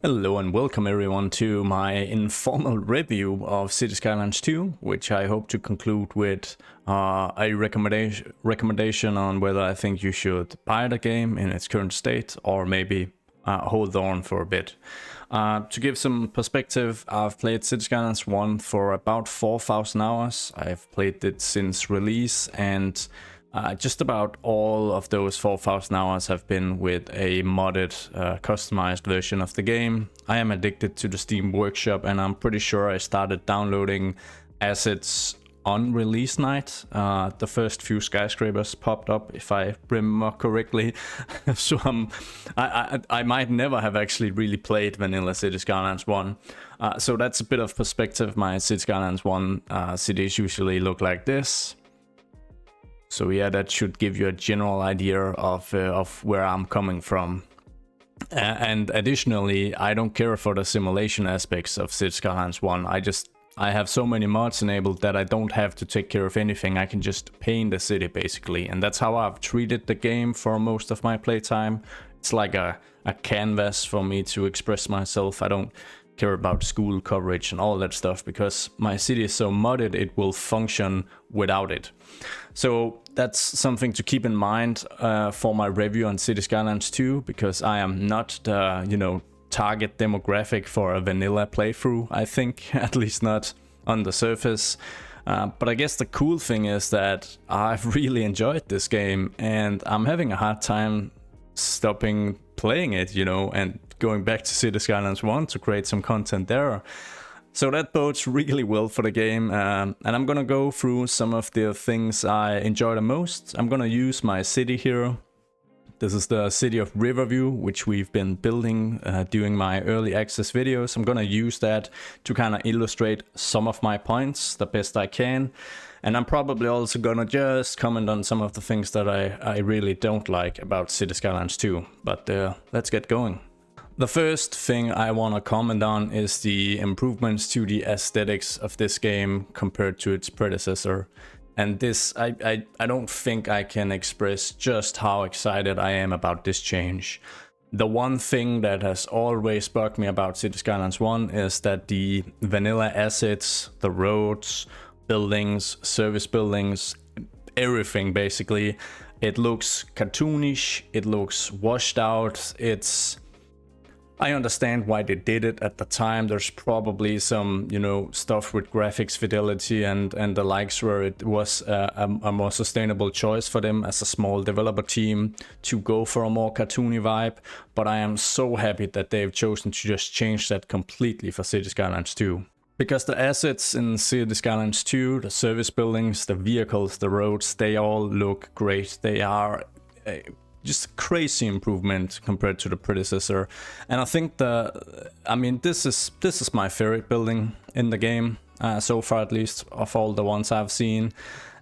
Hello and welcome everyone to my informal review of Cities Skylines 2, which I hope to conclude with a recommendation on whether I think you should buy the game in its current state or maybe hold on for a bit. To give some perspective, I've played Cities Skylines 1 for about 4,000 hours. I've played it since release, and just about all of those 4,000 hours have been with a modded, customized version of the game. I am addicted to the Steam Workshop, and I'm pretty sure I started downloading assets on release night. The first few skyscrapers popped up, if I remember correctly. So I might never have actually really played vanilla Cities Skylines 1. So that's a bit of perspective. My Cities Skylines 1 cities usually look like this. So yeah, that should give you a general idea of where I'm coming from. And additionally, I don't care for the simulation aspects of Cities Skylines 1. I have so many mods enabled that I don't have to take care of anything. I can just paint the city basically, and that's how I've treated the game for most of my playtime. It's like a canvas for me to express myself. I don't care about school coverage and all that stuff because my city is so modded it will function without it. So that's something to keep in mind for my review on Cities Skylines 2, because I am not the target demographic for a vanilla playthrough, I think, at least not on the surface. But I guess the cool thing is that I've really enjoyed this game, and I'm having a hard time stopping playing it, and going back to Cities Skylines 1 to create some content there. So that bodes really well for the game, and I'm gonna go through some of the things I enjoy the most. I'm gonna use my city here. This is the city of Riverview, which we've been building during my early access videos. I'm gonna use that to kind of illustrate some of my points the best I can. And I'm probably also gonna just comment on some of the things that I really don't like about Cities Skylines 2. But let's get going. The first thing I want to comment on is the improvements to the aesthetics of this game compared to its predecessor. And this, I don't think I can express just how excited I am about this change. The one thing that has always bugged me about Cities Skylines 1 is that the vanilla assets, the roads, buildings, service buildings, everything basically, it looks cartoonish, it looks washed out, I understand why they did it at the time. There's probably some, stuff with graphics fidelity and the likes where it was a more sustainable choice for them as a small developer team to go for a more cartoony vibe. But I am so happy that they've chosen to just change that completely for Cities Skylines 2. Because the assets in Cities Skylines 2, the service buildings, the vehicles, the roads, they all look great. They are just a crazy improvement compared to the predecessor. And I think this is my favorite building in the game, so far at least, of all the ones I've seen.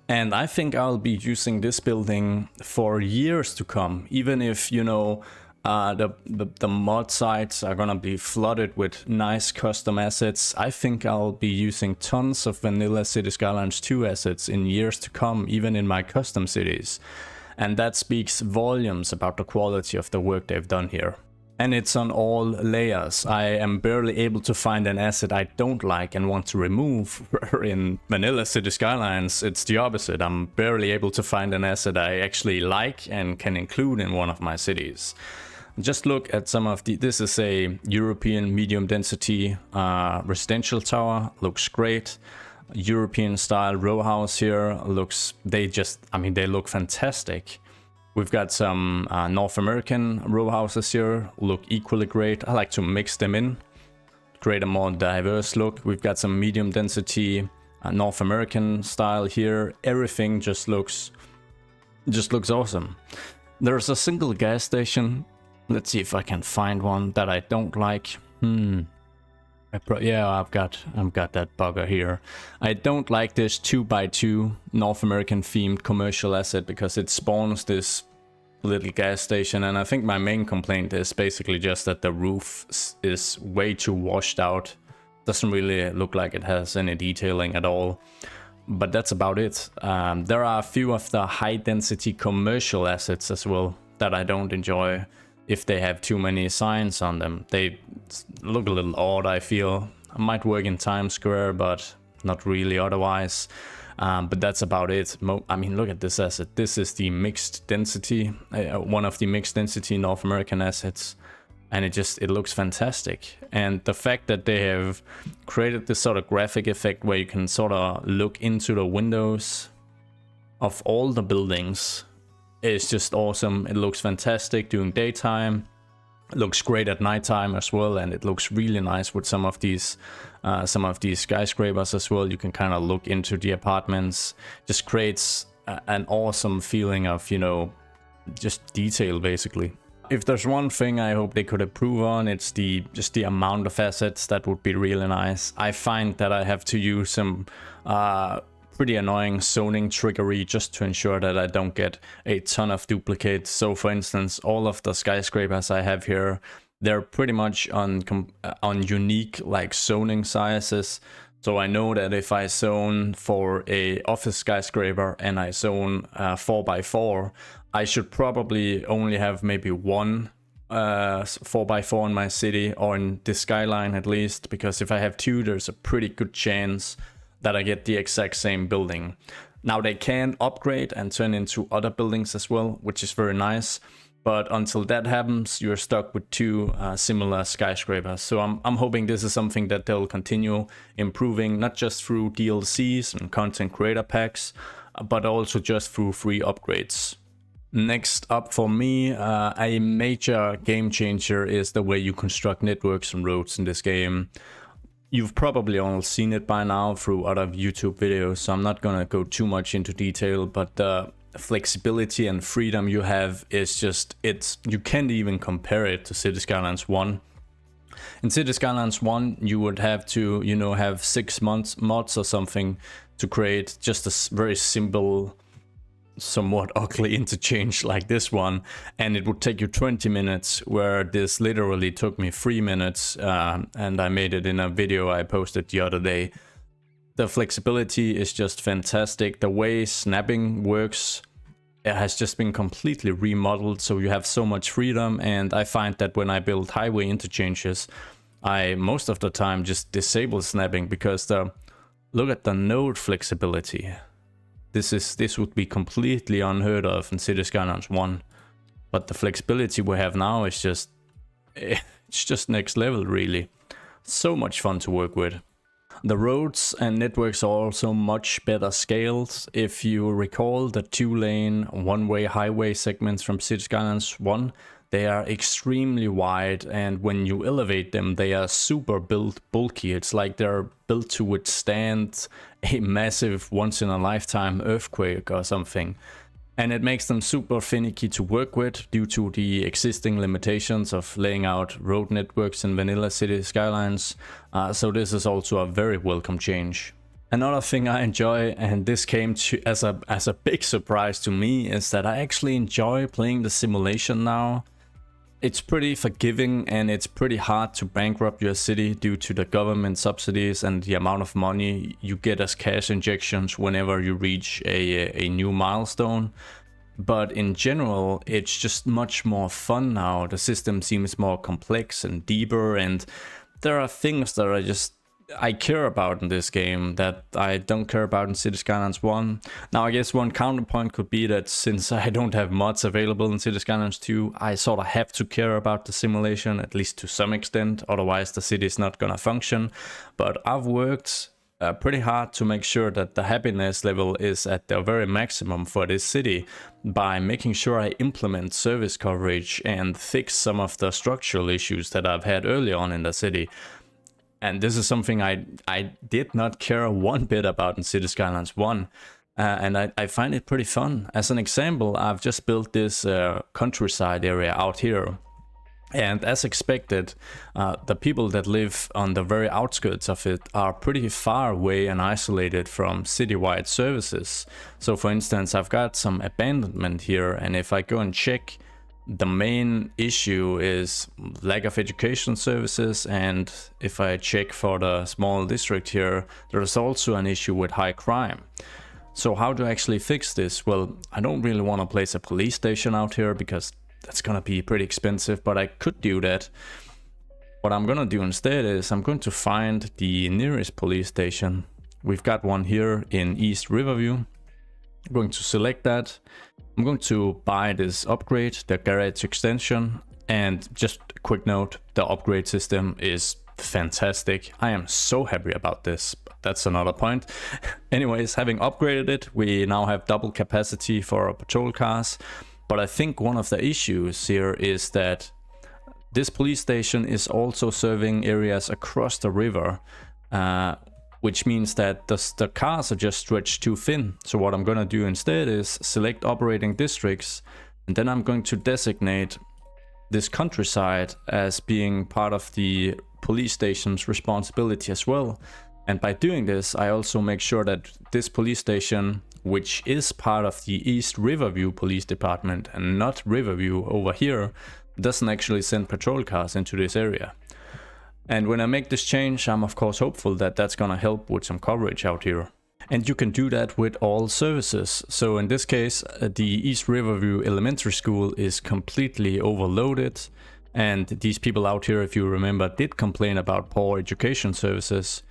And I think I'll be using this building for years to come, even if, the mod sites are gonna be flooded with nice custom assets. I think I'll be using tons of vanilla Cities Skylines 2 assets in years to come, even in my custom cities. And that speaks volumes about the quality of the work they've done here. And it's on all layers. I am barely able to find an asset I don't like and want to remove. In vanilla Cities Skylines, it's the opposite. I'm barely able to find an asset I actually like and can include in one of my cities. Just look at some of this is a European medium density residential tower, looks great. European style row house here they look fantastic. We've got some North American row houses here, look equally great. I like to mix them in, create a more diverse look. We've got some medium density North American style here. Everything just looks awesome. There's a single gas station. Let's see if I can find one that I don't like. Yeah, I've got that bugger here. I don't like this 2x2 North American themed commercial asset because it spawns this little gas station, and I think my main complaint is basically just that the roof is way too washed out. Doesn't really look like it has any detailing at all. But that's about it. There are a few of the high density commercial assets as well that I don't enjoy. if they have too many signs on them. They look a little odd, I feel. I might work in Times Square, but not really otherwise. But that's about it. I mean, look at this asset. This is the mixed density, one of the mixed density North American assets. And it looks fantastic. And the fact that they have created this sort of graphic effect where you can sort of look into the windows of all the buildings is just awesome. It looks fantastic during daytime. It looks great at nighttime as well, and it looks really nice with some of these skyscrapers as well. You can kind of look into the apartments. Just creates an awesome feeling of, you know, just detail basically. If there's one thing I hope they could improve on, it's just the amount of assets. That would be really nice. I find that I have to use some pretty annoying zoning trickery just to ensure that I don't get a ton of duplicates. So for instance, all of the skyscrapers I have here, they're pretty much on unique like zoning sizes. So I know that if I zone for a office skyscraper and I zone 4x4, I should probably only have maybe one 4x4 in my city, or in this skyline at least, because if I have two, there's a pretty good chance that I get the exact same building. Now they can upgrade and turn into other buildings as well, which is very nice. But until that happens, you're stuck with two similar skyscrapers. So I'm hoping this is something that they'll continue improving, not just through DLCs and content creator packs, but also just through free upgrades. Next up for me, a major game changer is the way you construct networks and roads in this game. You've probably all seen it by now through other YouTube videos, so I'm not gonna go too much into detail, but the flexibility and freedom you have is just, you can't even compare it to Cities Skylines 1. In Cities Skylines 1, you would have to, you know, have 6 months mods or something to create just a very simple, somewhat ugly interchange like this one, and it would take you 20 minutes, where this literally took me 3 minutes, and I made it in a video I posted the other day. The flexibility is just fantastic. The way snapping works, it has just been completely remodeled, so you have so much freedom. And I find that when I build highway interchanges, I most of the time just disable snapping, because look at the node flexibility. This would be completely unheard of in Cities Skylines 1, but the flexibility we have now is just, it's just next level really. So much fun to work with. The roads and networks are also much better scaled. If you recall the 2-lane one-way highway segments from Cities Skylines 1, they are extremely wide, and when you elevate them, they are super bulky. It's like they're built to withstand a massive once-in-a-lifetime earthquake or something. And it makes them super finicky to work with due to the existing limitations of laying out road networks in vanilla Cities Skylines. So this is also a very welcome change. Another thing I enjoy, and this came as a big surprise to me, is that I actually enjoy playing the simulation now. It's pretty forgiving, and it's pretty hard to bankrupt your city due to the government subsidies and the amount of money you get as cash injections whenever you reach a new milestone. But in general, it's just much more fun now. The system seems more complex and deeper, and there are things that I care about in this game that I don't care about in Cities Skylines 1. Now I guess one counterpoint could be that since I don't have mods available in Cities Skylines 2, I sort of have to care about the simulation, at least to some extent, otherwise the city is not gonna function. But I've worked pretty hard to make sure that the happiness level is at the very maximum for this city by making sure I implement service coverage and fix some of the structural issues that I've had early on in the city. And this is something I did not care one bit about in Cities Skylines 1. And I find it pretty fun. As an example, I've just built this countryside area out here. And as expected, the people that live on the very outskirts of it are pretty far away and isolated from citywide services. So for instance, I've got some abandonment here, and if I go and check, the main issue is lack of education services, and if I check for the small district here, there's also an issue with high crime. So how do I actually fix this? Well, I don't really want to place a police station out here because that's gonna be pretty expensive, but I could do that. What I'm gonna do instead is I'm going to find the nearest police station. We've got one here in East Riverview. I'm going to select that. I'm going to buy this upgrade, the garage extension, and just a quick note, the upgrade system is fantastic. I am so happy about this, but that's another point. Anyways, having upgraded it, we now have double capacity for our patrol cars, but I think one of the issues here is that this police station is also serving areas across the river, which means that the cars are just stretched too thin. So what I'm gonna do instead is select operating districts, and then I'm going to designate this countryside as being part of the police station's responsibility as well. And by doing this, I also make sure that this police station, which is part of the East Riverview Police Department and not Riverview over here, doesn't actually send patrol cars into this area. And when I make this change, I'm of course hopeful that that's gonna help with some coverage out here. And you can do that with all services. So in this case, the East Riverview Elementary School is completely overloaded. And these people out here, if you remember, did complain about poor education services.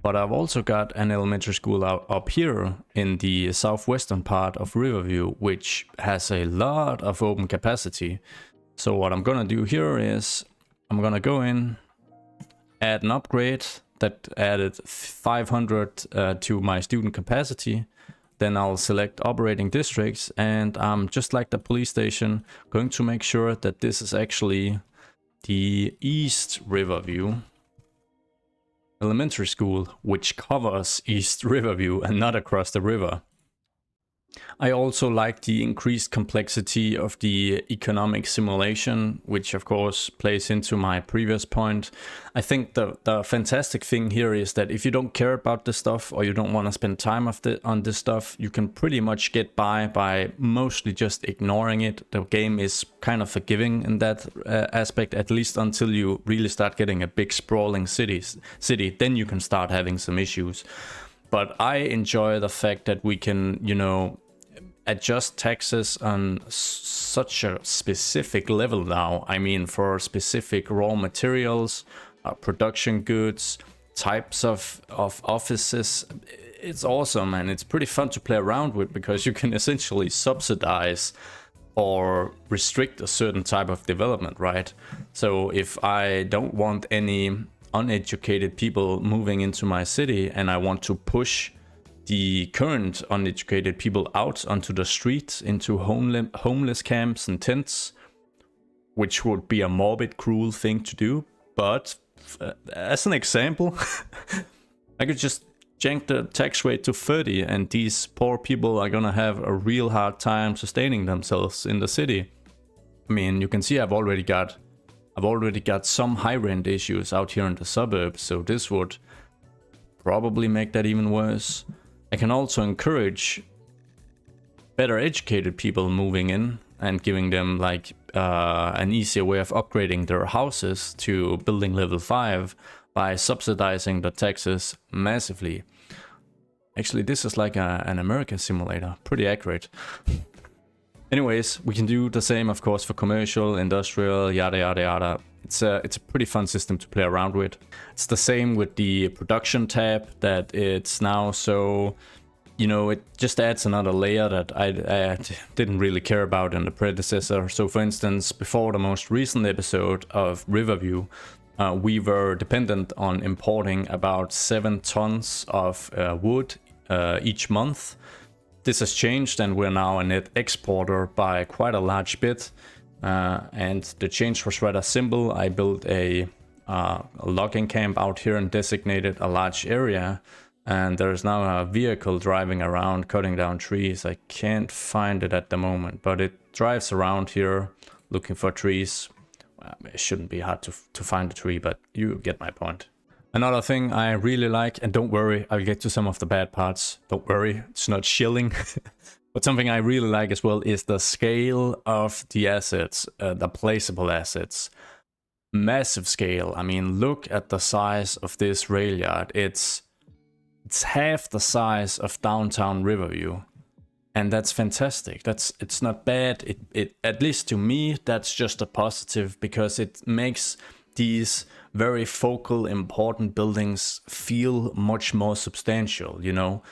But I've also got an elementary school up here in the southwestern part of Riverview, which has a lot of open capacity. So what I'm gonna do here is I'm gonna go in, add an upgrade that added 500 to my student capacity. Then I'll select operating districts, and I'm just like the police station, going to make sure that this is actually the East Riverview Elementary School, which covers East Riverview and not across the river. I also like the increased complexity of the economic simulation, which of course plays into my previous point. I think the fantastic thing here is that if you don't care about this stuff, or you don't want to spend time on this stuff, you can pretty much get by mostly just ignoring it. The game is kind of forgiving in that aspect, at least until you really start getting a big sprawling city. Then you can start having some issues. But I enjoy the fact that we can, you know, adjust taxes on such a specific level now. I mean, for specific raw materials, production goods, types of offices. It's awesome, and it's pretty fun to play around with, because you can essentially subsidize or restrict a certain type of development, right? So if I don't want any uneducated people moving into my city, and I want to push the current uneducated people out onto the streets, into homeless camps and tents, which would be a morbid, cruel thing to do. But as an example, I could just jank the tax rate to 30, and these poor people are gonna have a real hard time sustaining themselves in the city. I mean, you can see I've already got some high rent issues out here in the suburbs, so this would probably make that even worse. I can also encourage better educated people moving in and giving them like an easier way of upgrading their houses to building level 5 by subsidizing the taxes massively. Actually, this is like an American simulator, pretty accurate. Anyways, we can do the same, of course, for commercial, industrial, yada yada yada. It's a pretty fun system to play around with. It's the same with the production tab, that it's now so, you know, it just adds another layer that I didn't really care about in the predecessor. So for instance, before the most recent episode of Riverview, we were dependent on importing about 7 tons of wood each month. This has changed, and we're now a net exporter by quite a large bit. And the change was rather simple. I built a logging camp out here and designated a large area. And there's now a vehicle driving around cutting down trees. I can't find it at the moment, but it drives around here looking for trees. Well, it shouldn't be hard to find a tree, but you get my point. Another thing I really like, and don't worry, I'll get to some of the bad parts. Don't worry, it's not shilling. But something I really like as well is the scale of the assets, the placeable assets. Massive scale. I mean, look at the size of this rail yard. It's half the size of downtown Riverview. and that's fantastic. It's not bad. It at least to me, that's just a positive, because it makes these very focal, important buildings feel much more substantial, you know.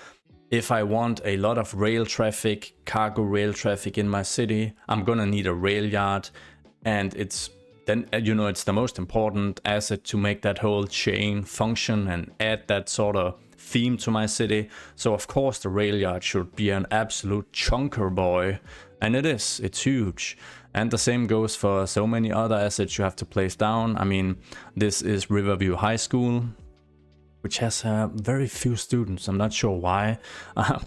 If I want a lot of rail traffic, cargo rail traffic in my city, I'm gonna need a rail yard, and it's then, you know, it's the most important asset to make that whole chain function and add that sort of theme to my city. So of course the rail yard should be an absolute chunker boy, and it is. It's huge. And the same goes for so many other assets you have to place down. I mean, this is Riverview High School, which has very few students. I'm not sure why.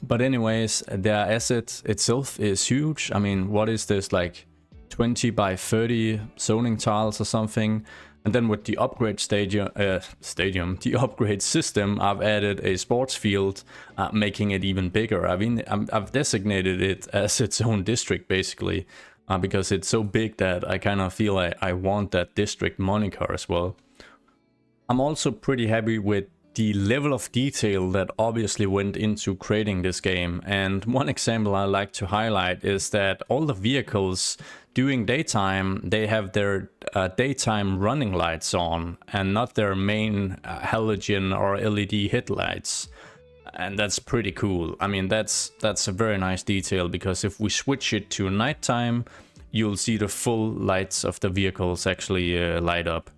But anyways, their asset itself is huge. I mean, what is this, like 20 by 30 zoning tiles or something? And then with the upgrade the upgrade system, I've added a sports field, making it even bigger. I mean, I've designated it as its own district, basically, because it's so big that I kind of feel I want that district moniker as well. I'm also pretty happy with the level of detail that obviously went into creating this game. And one example I like to highlight is that all the vehicles during daytime, they have their daytime running lights on and not their main halogen or LED headlights. And that's pretty cool. I mean, that's a very nice detail, because if we switch it to nighttime, you'll see the full lights of the vehicles actually light up.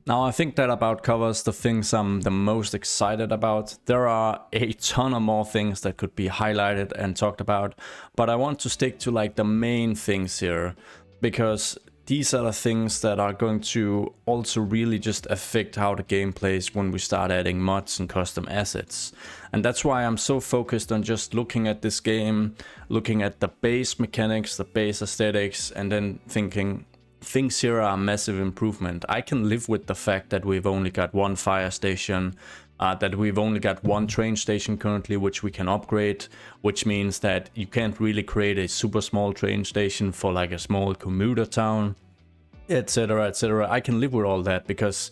Now, I think that about covers the things I'm the most excited about. There are a ton of more things that could be highlighted and talked about, but I want to stick to like the main things here, because these are the things that are going to also really just affect how the game plays when we start adding mods and custom assets. And that's why I'm so focused on just looking at this game, looking at the base mechanics, the base aesthetics, and then thinking, things here are a massive improvement. I can live with the fact that we've only got one fire station, that we've only got one train station currently, which we can upgrade, which means that you can't really create a super small train station for like a small commuter town, etc, etc. I can live with all that, because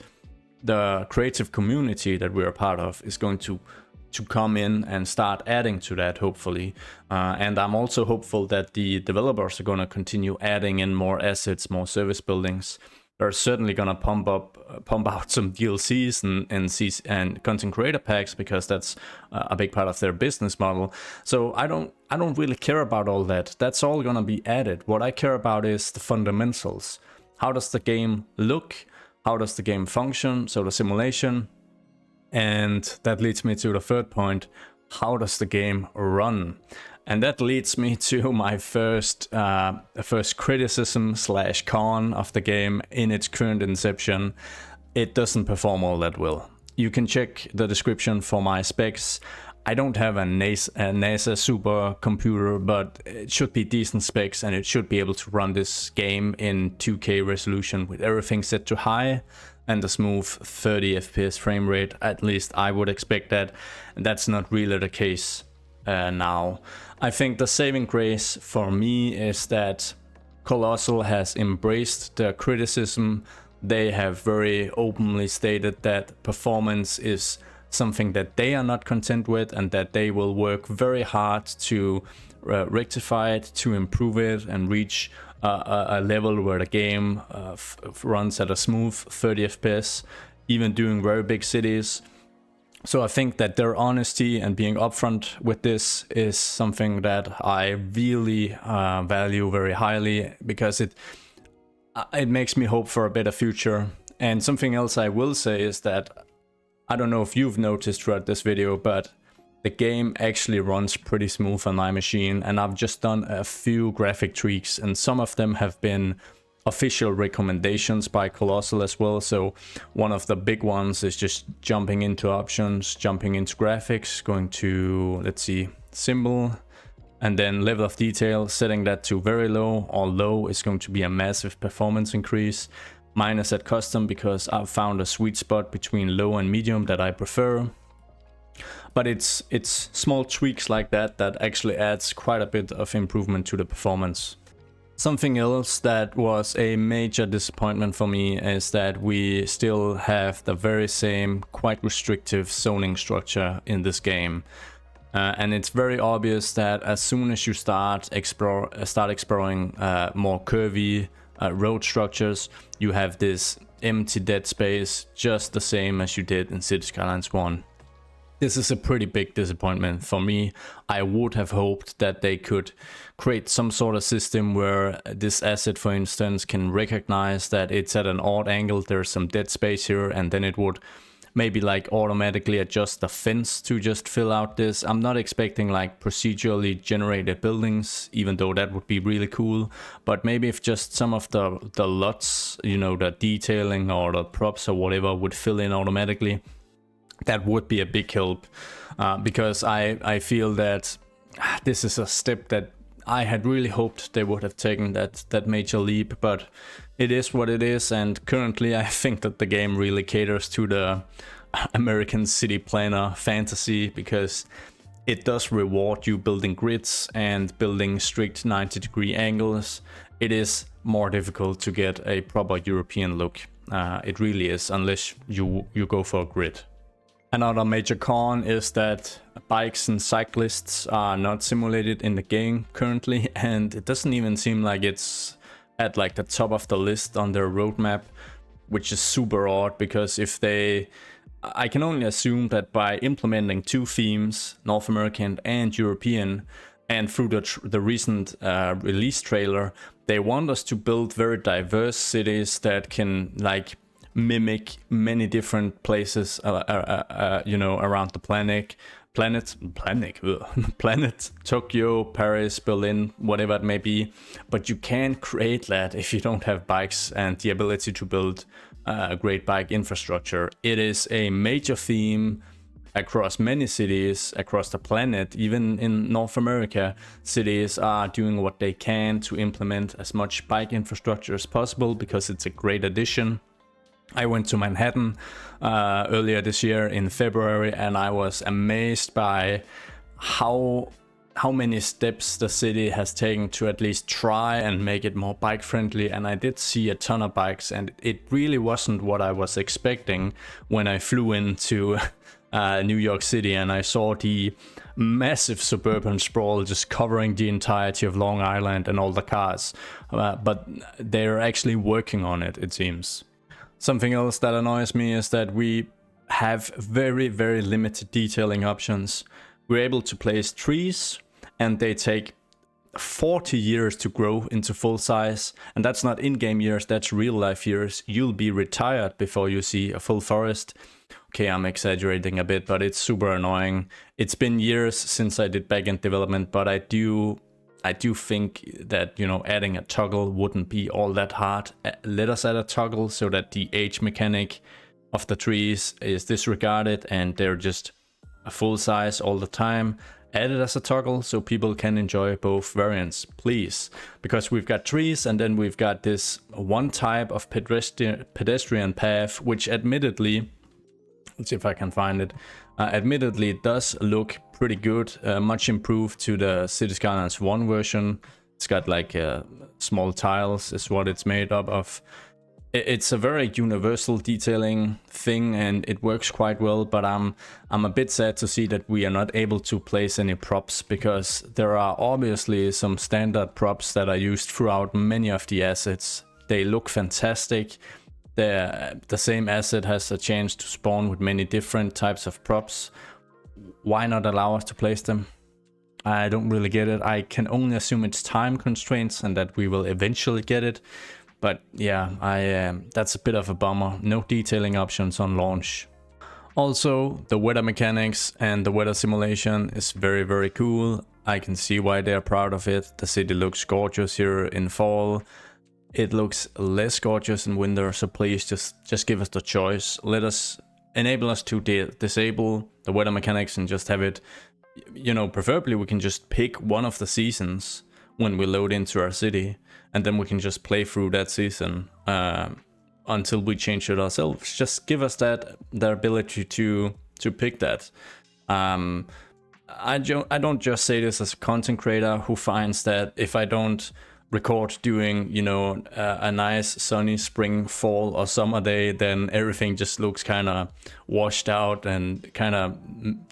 the creative community that we're a part of is going to come in and start adding to that, hopefully. And I'm also hopeful that the developers are going to continue adding in more assets, more service buildings. They're certainly going to pump out some DLCs and content creator packs, because that's a big part of their business model. So I don't really care about all that. That's all going to be added. What I care about is the fundamentals. How does the game look? How does the game function? So the simulation. And that leads me to the third point. How does the game run? And that leads me to my first criticism / con of the game in its current inception. It doesn't perform all that well. You can check the description for my specs. I don't have a NASA supercomputer, but it should be decent specs, and it should be able to run this game in 2K resolution with everything set to high and a smooth 30 FPS frame rate. At least I would expect that. And that's not really the case now. I think the saving grace for me is that Colossal has embraced the criticism. They have very openly stated that performance is something that they are not content with, and that they will work very hard to rectify it, to improve it, and reach a level where the game runs at a smooth 30 FPS, even during very big cities. So I think that their honesty and being upfront with this is something that I really value very highly, because it makes me hope for a better future. And something else I will say is that, I don't know if you've noticed throughout this video, but the game actually runs pretty smooth on my machine, and I've just done a few graphic tweaks, and some of them have been official recommendations by Colossal as well. So one of the big ones is just jumping into options, jumping into graphics, going to, let's see, symbol, and then level of detail, setting that to very low, or low is going to be a massive performance increase. Mine is at custom because I've found a sweet spot between low and medium that I prefer. But it's small tweaks like that that actually adds quite a bit of improvement to the performance. Something else that was a major disappointment for me is that we still have the very same quite restrictive zoning structure in this game. And it's very obvious that as soon as you start exploring more curvy road structures, you have this empty dead space, just the same as you did in Cities Skylines 1. This is a pretty big disappointment for me. I would have hoped that they could create some sort of system where this asset, for instance, can recognize that it's at an odd angle, there's some dead space here, and then it would maybe like automatically adjust the fence to just fill out this. I'm not expecting like procedurally generated buildings, even though that would be really cool. But maybe if just some of the lots, you know, the detailing or the props or whatever would fill in automatically, that would be a big help. Because I feel that this is a step that I had really hoped they would have taken that major leap, but it is what it is, and currently I think that the game really caters to the American city planner fantasy, because it does reward you building grids and building strict 90-degree angles. It is more difficult to get a proper European look. It really is, unless you go for a grid. Another major con is that bikes and cyclists are not simulated in the game currently, and it doesn't even seem like it's at like the top of the list on their roadmap, which is super odd, because I can only assume that by implementing two themes, North American and European, and through the recent release trailer, they want us to build very diverse cities that can like mimic many different places, you know, around the planet, Tokyo, Paris, Berlin, whatever it may be. But you can't create that if you don't have bikes and the ability to build a great bike infrastructure. It is a major theme across many cities across the planet. Even in North America, cities are doing what they can to implement as much bike infrastructure as possible, because it's a great addition. I went to Manhattan earlier this year in February, and I was amazed by how many steps the city has taken to at least try and make it more bike friendly. And I did see a ton of bikes, and it really wasn't what I was expecting when I flew into New York City and I saw the massive suburban sprawl just covering the entirety of Long Island and all the cars. But they're actually working on it, it seems. Something else that annoys me is that we have very, very limited detailing options. We're able to place trees, and they take 40 years to grow into full size. And that's not in-game years, that's real life years. You'll be retired before you see a full forest. Okay, I'm exaggerating a bit, but it's super annoying. It's been years since I did backend development, but I do think that, you know, adding a toggle wouldn't be all that hard. Let us add a toggle so that the age mechanic of the trees is disregarded and they're just a full size all the time. Add it as a toggle so people can enjoy both variants, please. Because we've got trees, and then we've got this one type of pedestrian path, which admittedly, let's see if I can find it. Admittedly, it does look pretty good, much improved to the Cities Skylines 1 version. It's got like small tiles is what it's made up of. It's a very universal detailing thing, and it works quite well, but I'm a bit sad to see that we are not able to place any props, because there are obviously some standard props that are used throughout many of the assets. They look fantastic. The same asset has a chance to spawn with many different types of props. Why not allow us to place them? I don't really get it. I can only assume it's time constraints and that we will eventually get it. But yeah, that's a bit of a bummer. No detailing options on launch. Also, the weather mechanics and the weather simulation is very, very cool. I can see why they're proud of it. The city looks gorgeous here in fall. It looks less gorgeous in winter, so please just give us the choice. Let us enable us to disable the weather mechanics and just have it, you know, preferably we can just pick one of the seasons when we load into our city, and then we can just play through that season until we change it ourselves. Just give us the ability to pick that. I don't just say this as a content creator who finds that if I don't record during, you know, a nice sunny spring, fall or summer day, then everything just looks kind of washed out and kind of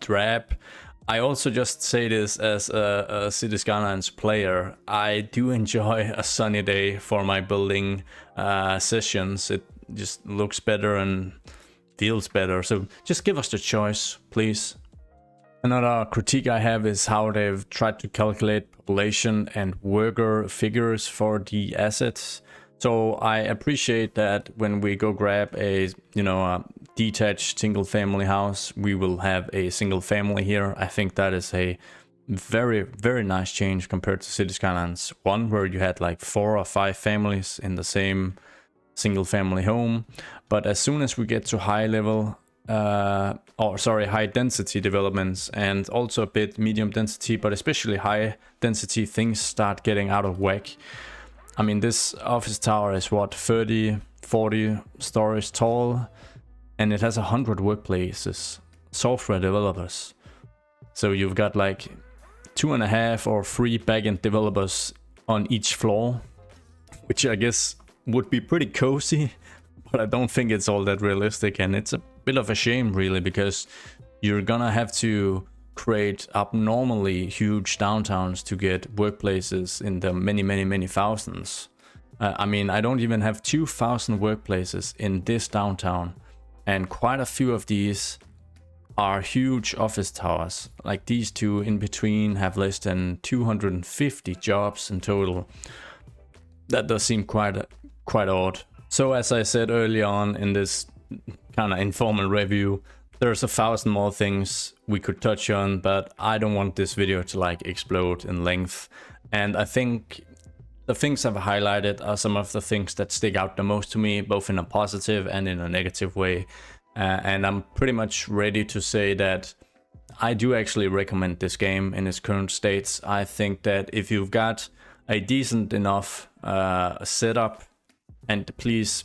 drab. I also just say this as a Cities Skylines player. I do enjoy a sunny day for my building sessions. It just looks better and feels better. So just give us the choice, please. Another critique I have is how they've tried to calculate population and worker figures for the assets. So I appreciate that when we go grab a, a detached single family house, we will have a single family here. I think that is a very, very nice change compared to Cities Skylines 1, where you had like 4 or 5 families in the same single family home. But as soon as we get to high density developments, and also a bit medium density, but especially high density, things start getting out of whack. I mean, this office tower is what, 30, 40 stories tall, and it has 100 workplaces, software developers. So you've got like 2.5 or 3 backend developers on each floor, which I guess would be pretty cozy, but I don't think it's all that realistic, and it's a bit of a shame really, because you're gonna have to create abnormally huge downtowns to get workplaces in the many thousands. I mean, I don't even have 2,000 workplaces in this downtown, and quite a few of these are huge office towers. Like these two in between have less than 250 jobs in total. That does seem quite odd. So as I said early on in this kind of informal review, there's 1,000 more things we could touch on, but I don't want this video to like explode in length. And I think the things I've highlighted are some of the things that stick out the most to me, both in a positive and in a negative way. And I'm pretty much ready to say that I do actually recommend this game in its current states. I think that if you've got a decent enough setup, and please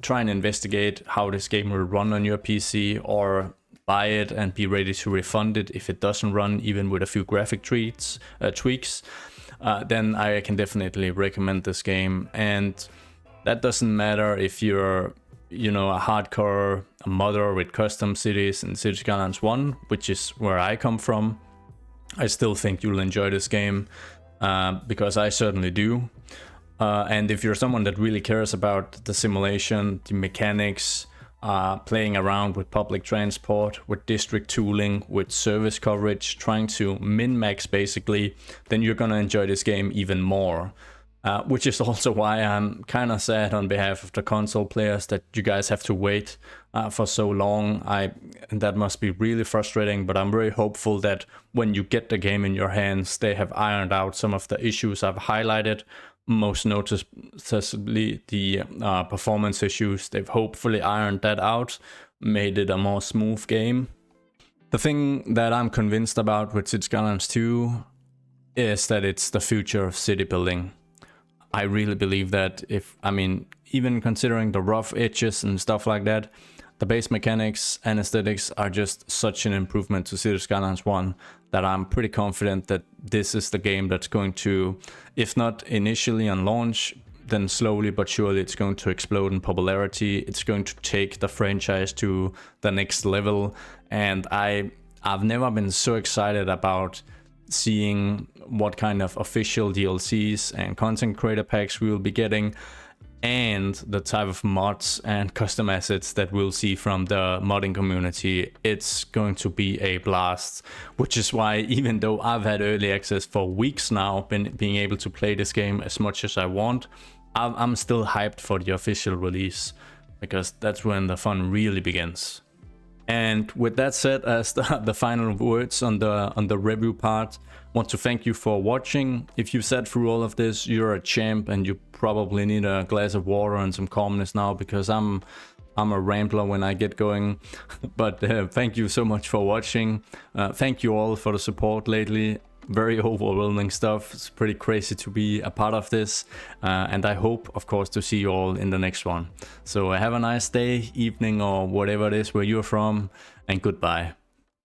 try and investigate how this game will run on your PC, or buy it and be ready to refund it if it doesn't run, even with a few graphic tweaks, then I can definitely recommend this game. And that doesn't matter if you're, a hardcore modder with custom cities in Cities Skylines 1, which is where I come from. I still think you'll enjoy this game, because I certainly do. And if you're someone that really cares about the simulation, the mechanics, playing around with public transport, with district tooling, with service coverage, trying to min-max basically, then you're gonna enjoy this game even more. Which is also why I'm kind of sad on behalf of the console players that you guys have to wait for so long. And that must be really frustrating, but I'm very hopeful that when you get the game in your hands, they have ironed out some of the issues I've highlighted. Most noticeably the performance issues. They've hopefully ironed that out, made it a more smooth game. The thing that I'm convinced about with Cities Skylines 2 is that it's the future of city building. I really believe that even considering the rough edges and stuff like that, the base mechanics and aesthetics are just such an improvement to Cities Skylines 1 that I'm pretty confident that this is the game that's going to, if not initially on launch, then slowly but surely it's going to explode in popularity. It's going to take the franchise to the next level. And I've never been so excited about seeing what kind of official DLCs and content creator packs we will be getting, and the type of mods and custom assets that we'll see from the modding community. It's going to be a blast, which is why, even though I've had early access for weeks now, being able to play this game as much as I want, I'm still hyped for the official release, because that's when the fun really begins. And with that said, as the final words on the review part, want to thank you for watching. If you sat through all of this, you're a champ, and you probably need a glass of water and some calmness now, because I'm a rambler when I get going. But thank you so much for watching. Thank you all for the support lately. Very overwhelming stuff. It's pretty crazy to be a part of this, and I hope, of course, to see you all in the next one. So have a nice day, evening, or whatever it is where you're from, and goodbye.